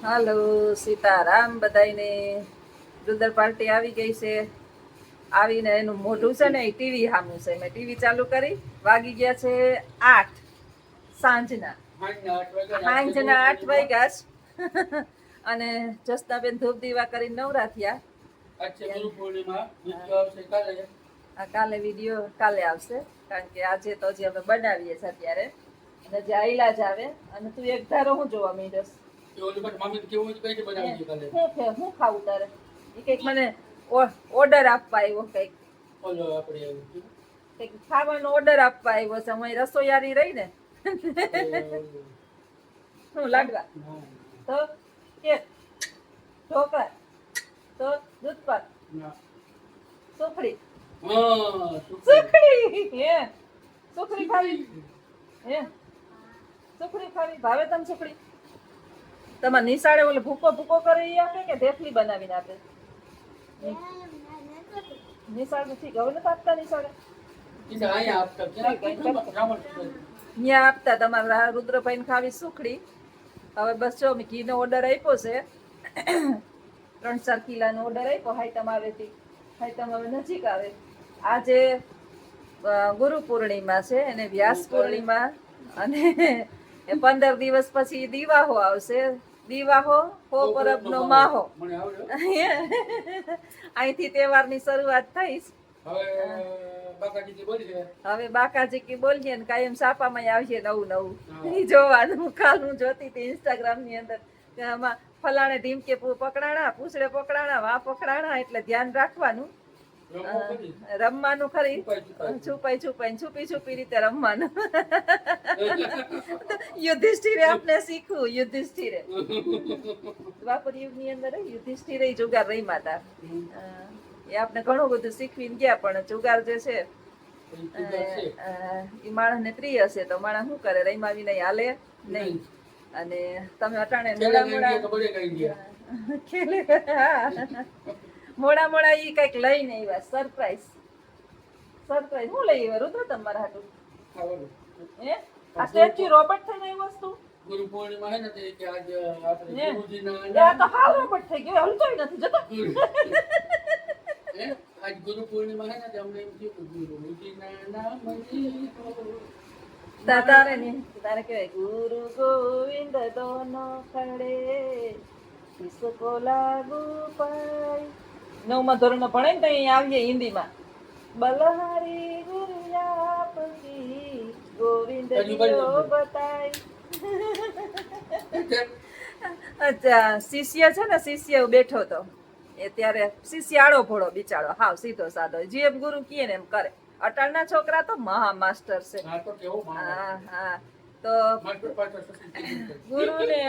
હાલો સીતારામ બધાયને. રુદર પાર્ટી આવી ગઈ છે. આવીને એનું મોઢું છે ને એ ટીવી સામું છે. મેં ટીવી ચાલુ કરી. વાગી ગયા છે 8 સાંજના. સાંજના 8 વાગ્યા છે. અને જસનાબેન ધૂપ દીવા કરીને નવરા થયા. કાલે વિડીયો કાલે આવશે, કારણ કે આજે તો હજી અમે બનાવીએ છીએ અત્યારે. અને જે આઈલા જ આવે. અને તું એક ધારો હું જોવા માંડ્યો? હું ખાવું તારે? એ કઈક મને ઓર્ડર આપવા આવ્યો, કઈક ખાવાનો ઓર્ડર આપવા આવ્યો છે. હું રસોઈયારી રહી ને. હું લાડવા તો કેક ઢોકળા તો દૂધપાક સુખડી સુખડી હે સુખડી ખાવી હે સુખડી ખાવી ભાવે તને સુખડી? તમારે નિશાળે ઓલે ભૂકો ભૂકો કરી આપે કે ઢેફલી બનાવીને આપે? નિશાળ નથી ગયો ને આપતા. નિશાળે ત્યાં આપતા. તમારા રુદ્રભાઈ ને ખાવી સુખડી. હવે બસ જો મેં ઘીનો ઓર્ડર આપ્યો છે. 3-4 કિલાનો ઓર્ડર આપ્યો. હાઈતમ આવેથી હાઈતમ હવે નજીક આવે. આજે ગુરુ પૂર્ણિમા છે અને વ્યાસ પૂર્ણિમા, અને 15 દિવસ પછી દિવાહો આવશે. દિવાહો હો પરબનો માહો. અહીંથી તહેવારની શરૂઆત થઈશ. હવે બાકાજી કી બોલીએ ને કાયમ છાપામાં આવશે નવું નવું. જોવાનું કાલનું જોતી હતી ઇન્સ્ટાગ્રામ ની અંદર. આમાં ફલાણે ઢીમકે પકડાણા, પૂછડે પકડાણા, વા પકડાણા. એટલે ધ્યાન રાખવાનું. રમવાનું ખરી, છુપાઈ છુપી રીતે રમવાનું. યુધિષ્ઠિરે આપણે શીખવું. યુધિષ્ઠિરે દ્વાપર યુગ ની અંદર યુધિષ્ઠિરે જુગાર રમ્યા હતા. એ આપણે ઘણું બધું શીખવીને ગયા. પણ જુગાર જે છે એ માણસ ને પ્રિય છે, તો માણસ શું કરે? રમાવી નહીં હાલે નહીં. અને તમે અટાણે મોડા મોડા ઈ કઈક લઈને આવ્યા. સરપ્રાઈઝ શું લઈ આવ્યા રુદ્ર તમારા હાટું? હે આ સ્ટેચ્યુ રોબોટ થઈને આવ્યો વસ્તુ? ગુરુ પૂર્ણિમા હે ને તે કે આજ આપણે ગુરુજીના આ તો હાલ રોબોટ થઈ ગયો, હલતોય નથી જતો. આજ ગુરુ પૂર્ણિમા હે ને તે અમને એમ થયું ગુરુજીના નામથી તારે કહેવાય ગુરુ ગોવિંદ દોનો ખડે કિસકો લાગુ પાય. 9મા ધોરણમાં ભણે ને તો અહીંયા આવીએ હિન્દીમાં. બલહારી ગુરુ આપકી ગોવિંદ દિયો બતાય. અચ્છા શિષ્ય છે ને, શિષ્ય બેઠો તો એ ત્યારે શિષ્ય આડો ભોળો બિચારો, હાવ સીધો સાધો, જેમ ગુરુ કહે ને એમ કરે. અટાણના છોકરા તો મહા માસ્ટર છે. હા તો ગુરુ ને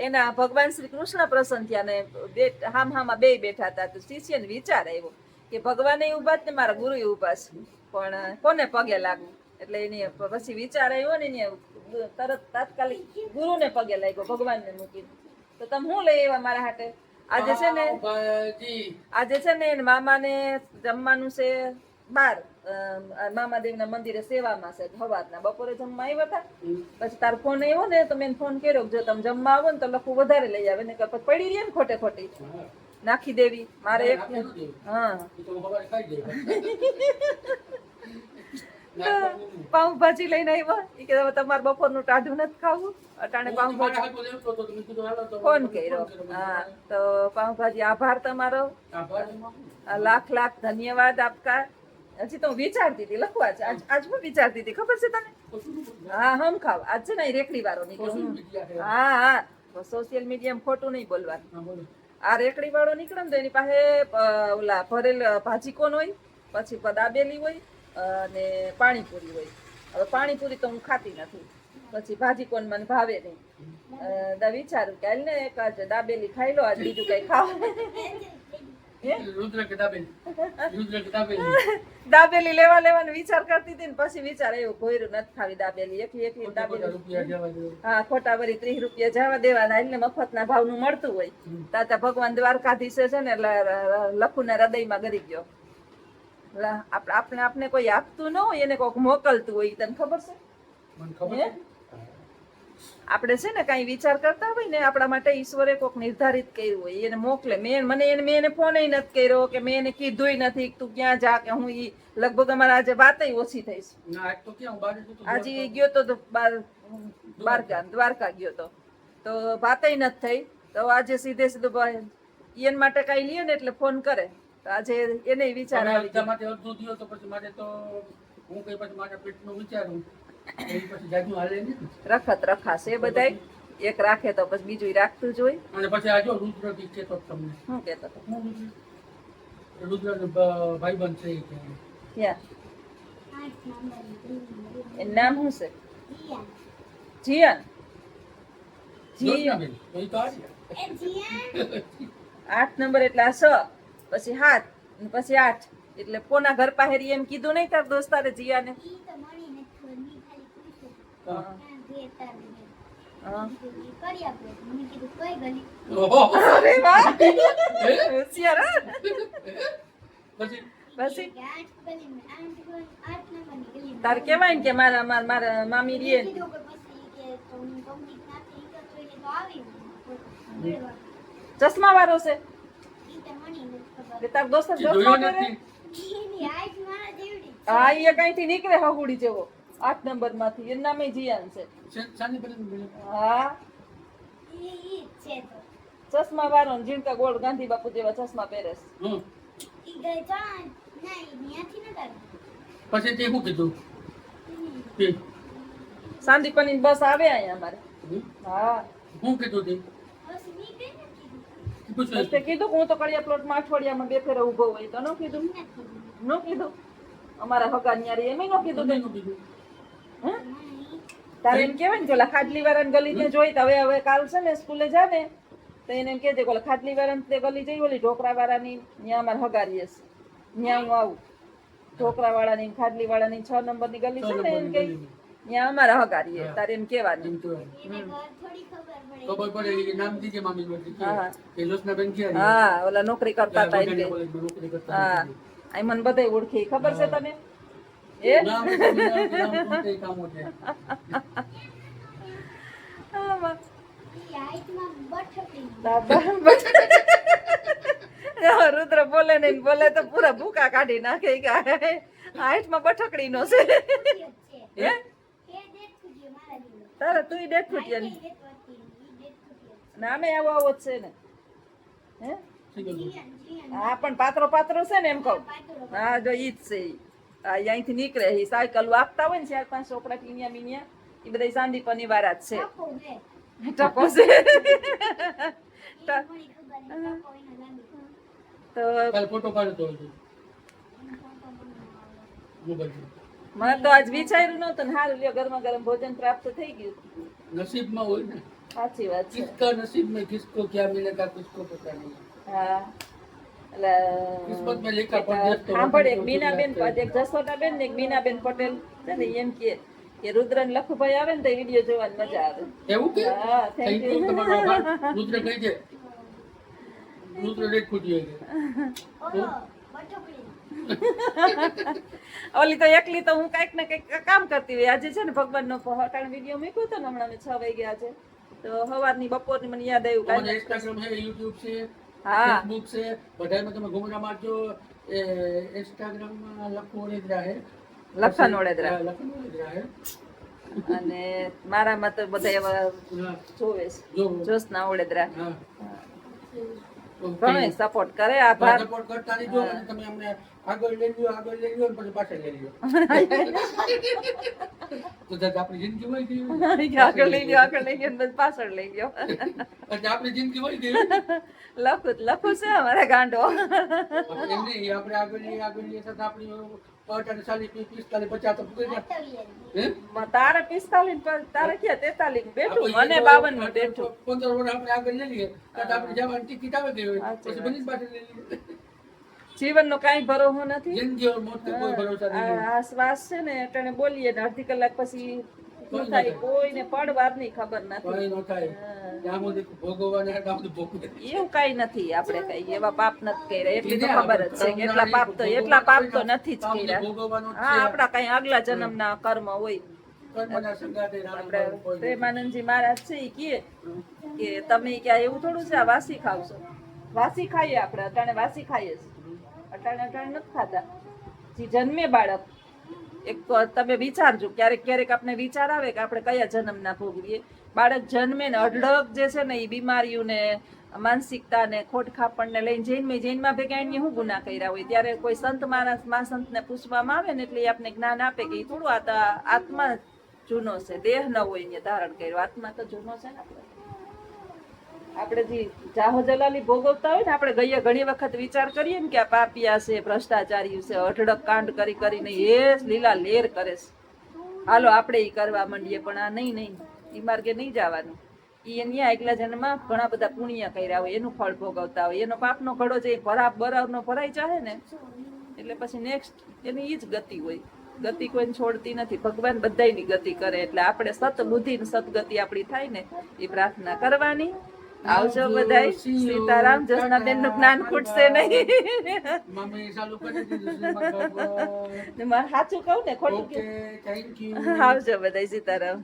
એના ભગવાન શ્રી કૃષ્ણ પ્રસન્ન થયા ને હામાં બે બેઠા હતા. તો શિષ્યને વિચાર આવ્યો કે ભગવાન ઉભા જ ને મારા ગુરુ ઉભા છે, પણ કોને પગે લાગવું? એટલે એની પછી વિચાર આવ્યો ને એને તરત તાત્કાલિક ગુરુને પગે લાગ્યો, ભગવાનને મૂકીને. તો તમે શું લઈ આવ્યા મારા હાટે? આજે છે ને મામાને જમવાનું છે બાર. મામાદેવના મંદિરે સેવામાં છે સવારના. બપોરે જમવા આવ્યા હતા. પછી તારો ફોન આવ્યો ને તો મેં ફોન કર્યો જો તમે જમવા આવો ને તો લખું વધારે લઈ આવે ને, પછી પડી રહી ને ખોટે ખોટી નાખી દેવી મારે એક. હા પાઉંભાજી લઈને આવ્યા. એ કે તમારે બપોરનું ટાઢું નથી ખાવું, અટાણે પાઉંભાજી ફોન કર્યો. હા તો પાઉંભાજી આભાર તમારો, લાખ લાખ ધન્યવાદ આપકા. હજી તો હું વિચારતી હતી લખવા છે. આજ હું વિચારતી હતી ખબર છે તને? હા હમ ખાવ આજ છે ને રેકડી વાળો નીકળ્યો. હા સોશિયલ મીડિયામાં ખોટું નહીં બોલવાનું. આ રેકડી વાળો નીકળે ને તો એની પાસે ઓલા ભરેલ ભાજી કોણ હોય, પછી દાબેલી હોય અને પાણીપુરી હોય. હવે પાણીપુરી તો હું ખાતી નથી, પછી ભાજી કોણ મને ભાવે નહીં. વિચારું કે હાલ ને એક દાબેલી ખાઈ લો, આજ બીજું કઈ ખાવ. દાબેલી લેવાનો વિચાર કરતી હતી ને પછી વિચાર આવ્યો કોયરું નથી ખાવી દાબેલી. એકલી દાબેલી હા ખોટા વળી 30 રૂપિયા જવા દેવાના. એટલે મફતના ભાવનું મળતું હોય. તાતા ભગવાન દ્વારકાધીશે છે ને લખુના હૃદયમાં ગરી ગયો. આપણે કોઈ આપતું ન હોય એને કોઈક મોકલતું હોય. તને ખબર છે? આપણે છે ને કઈ વિચાર કરતા હોય ને આપણા માટે ઈશ્વરે કોઈક નિર્ધારિત કર્યું હોય એને મોકલે. મેં એને ફોન નથી કર્યો કે મેં એને કીધું નથી તું ક્યાં જા કે હું ઈ લગભગ અમારે આજે વાત ઓછી થઈ છે. આજે ગયો તો દ્વારકા ગયો તો વાત નથી થઈ. તો આજે સીધે સીધું એન માટે કઈ લ્યો ને એટલે ફોન કરે તો આજે એને વિચાર આવી ગયો. માટે અડધું થયો તો પછી મારે તો હું કઈ પછી મારા પેટનું વિચારું પછી જાજુ હાલે ને રખત રખાશે બધાય એક રાખે તો પછી બીજું રાખતું જ હોય. અને પછી આ જો રુદ્ર દી છે તો તમને શું કહેતો હતો? રુદ્ર ભાઈબંધ છે કે ક્યાં એનું નામ શું છે? જીયાન. જોશનાબેન તો ઈ તો આ 8 નંબર એટલે આ 6 પછી 7 પછી 8 એટલે કોના ઘર પાસે રહી એમ કીધું નહીં તાર દોસ્તારે જીયાને? અરે વાહ હોશિયાર હા. પછી તાર કેવાય ને કે મારા મામી રીએ ચશ્મા વાળો છે તાર દોસ્ત ચશ્મા પહેરે? હા એ કઈથી નીકળે હગુડી જેવો 8 નંબર માંથી એનું નામે જીયાન છે. હા ચશ્મા વાળો ને ઝીણકા ગોળ ગાંધી બાપુ જેવા ચશ્મા પહેરે પછી તે શું કીધું? સાંદીપની બસ આવે અહીંયા અમારે. હા શું કીધું તે? બસ તે કીધું કે હું તો કડિયા પ્લોટમાં અઠવાડિયામાં 2 ફેરા ઊભો હોય તો ન કીધું? ન કીધું અમારા હગા ન્યારી એમ ન કીધું તે હે? તારે એમ કેવાય ને કે ઓલા ખાટલી વાળાની ગલી ને જોઈ તો હવે કાલ છે ને સ્કૂલે જા ને તો એને એમ કહેજે કે ઓલા ખાટલી વાળાની તે ગલી જઈ ઓલી ઢોકરા વાળાની ત્યાં અમારે હગારીએ છે ત્યાં હું આવું. ઢોકરા વાળાની ખાટલી વાળાની 6 નંબરની ગલી છે ને એમ કે ત્યાં અમારે હગારીએ તારે એમ કેવાનું. ખબર પડે કે નામ દીજે મામી કે લોસનાબેન ક્યાં હા ઓલા નોકરી કરતા હતા એમ કે. નોકરી કરતા હા આ મને બધાય ઓળખે ખબર છે તને? એ નામ કોઈ કામો છે રુદ્ર બોલે નહીં બોલે તો પૂરા ભૂકા કાઢી નાખે કે હાઈટમાં બઠકડી નો છે. હે તારે તું ડેટ ફૂટ્યા નામે આવો આવો જ છે ને? હે હા પણ પાત્રો છે ને એમ કહું. હા જો ઈ જ છે અહીંથી નીકળે એ સાયકલ આપતા હોય ને 4-5 ચોપડા ટીનિયા મીનિયા એ બધા સાંદીપની વાળા જ છે. ટકો છે તો કાલ ફોટો પાડતો હતો મને તો આજ વિચાર્યું નતું ને હારું લ્યો ગરમા ગરમ ભોજન પ્રાપ્ત થઈ ગયું. નસીબમાં હોય ને સાચી વાત છે. કિસકા નસીબ में किसको क्या मिलेगा किसको पता नहीं. હા કિસ્મત में लिखा पर એટલે સાંભળ એક બીનાબેન એક જસોદાબેન ને એક બીનાબેન પટેલ છે ને એમ કે રુદ્ર ને લખુભાઈ આવે ને તો વિડીયો જોવાની મજા આવે. એવું કે હા થેન્ક યુ. તમારો આભાર. રુદ્ર કહી દે રુદ્ર લેટ ફૂટી ઓલી તો એકલી તો હું કઈક ને કઈક કામ કરતી હોય. આજે છે ને ભગવાનનો હટાણ વિડીયો મૂક્યો હતો ને હમણાં 6 વાગ્યા છે તો સવારની બપોરની મને યાદ આવ્યું કાંઈ ઇન્સ્ટાગ્રામ છે યુટ્યુબ છે હા ફેસબુક છે બધામાં તમે ઘુમરા મારજો. ઇન્સ્ટાગ્રામમાં લખો ઓળેદરા હે લખન ઓળેદરા લખન ઓળેદરા હે અને મારામાં તો બધા એવા જોવે છે જોશના ઓળેદરા ઘણો સપોર્ટ કરે. આભાર. સપોર્ટ કરતા રહીજો અને તમે અમને આગળ લઈ લ્યો અને પછી પાછળ લઈ લ્યો તો દાદા આપણી જિંદગી હોય ગઈ આગળ લઈ ગયો પછી પાછળ લઈ ગયો એટલે આપણી જિંદગી હોય ગઈ લખું છે અમારા ગાંડો. એમ નહીં આપણે આગળ લઈએ સાથે આપણી 40 45 50 તો પૂરી જાય. તારે 45 તારે ક્યાં 43 બેઠું મને 52 નું બેઠું 15 વર્ષ આપણે આગળ લઈ લઈએ તો આપણે જવાની ટિકિટ આવે ગઈ હોય પછી બની પાછળ લઈ લઈએ. જીવનનો કાંઈ ભરોસો નથી. જિંદગી ઓર મોત કે કોઈ ભરોસા નહીં. આ શ્વાસ છે ને એટલે બોલીએ ને અડધી કલાક પછી શું થાય કોઈને પડવારની ખબર નથી. કોઈ ન થાય ત્યાં સુધી ભોગવવાને ત્યાં સુધી ભોગવે. એવું કાંઈ નથી આપણે કઈ એવા પાપ નથી કર્યા એટલી તો ખબર જ છે કે એટલા પાપ તો નથી જ કર્યા. હા આપડા કઈ આગલા જન્મના કર્મ હોય કર્મના સંગાતે રાણા આપણે કોઈ નથી. પ્રેમાનંદજી મહારાજ છે ઈ કહે કે તમે ક્યાં એવું થોડું છે આ વાસી ખાવશો. વાસી ખાઈએ આપણે, અટાણે વાસી ખાઈએ છીએ, અટાણે નથી ખાતા. જે જન્મે બાળક, એક તો તમે વિચારજો, ક્યારેક ક્યારેક આપણે વિચાર આવે કે આપણે કયા જન્મના ભોગવીએ. બાળક જન્મે ને અઢળક જે છે ને એ બીમારીઓને માનસિકતા ને ખોટ ખાપણને લઈને જૈનમાં ભેગા એને શું ગુના કર્યા હોય, ત્યારે કોઈ સંત માણસ મહાસંતને પૂછવામાં આવે ને એટલે એ આપણે જ્ઞાન આપે કે એ થોડું આ તો આત્મા જૂનો છે, દેહ ન હોય એને ધારણ કર્યો, આત્મા તો જૂનો છે ને. આપણે જે જાહો જલાલી ભોગવતા હોય ને, આપણે ગઈએ ઘણી વખત વિચાર કરીએ ને કે આ પાપિયા છે, ભ્રષ્ટાચારી છે, અઢળક કાંડ કરી કરીને એ લીલા લેર કરે છે, હાલો આપણે ઈ કરવા માંડીએ. પણ આ નહીં, ઈ માર્ગે નહીં જવાનું. ઈ અહીંયા એકલા જન્મમાં ઘણા બધા પુણ્ય કર્યા હોય, એનું ફળ ભોગવતા હોય, એનો પાપનો ઘડો જે બરાબરનો ભરાઈ જાય ને એટલે પછી નેક્સ્ટ એની ઈ જ ગતિ હોય. ગતિ કોઈને છોડતી નથી, ભગવાન બધાયની ગતિ કરે. એટલે આપણે સતબુદ્ધિ ને સદગતિ આપણી થાય ને એ પ્રાર્થના કરવાની. આવજો બધાય. સીતારામ. જસનાબેન નું જ્ઞાન ખૂટશે નહીં. મમ્મી ચાલુ કરી દીધું શ્રીમદ ભાગવત. સાચું કહું ને ખોટું ઓકે, થેન્ક યુ. આવજો બધાય. સીતારામ.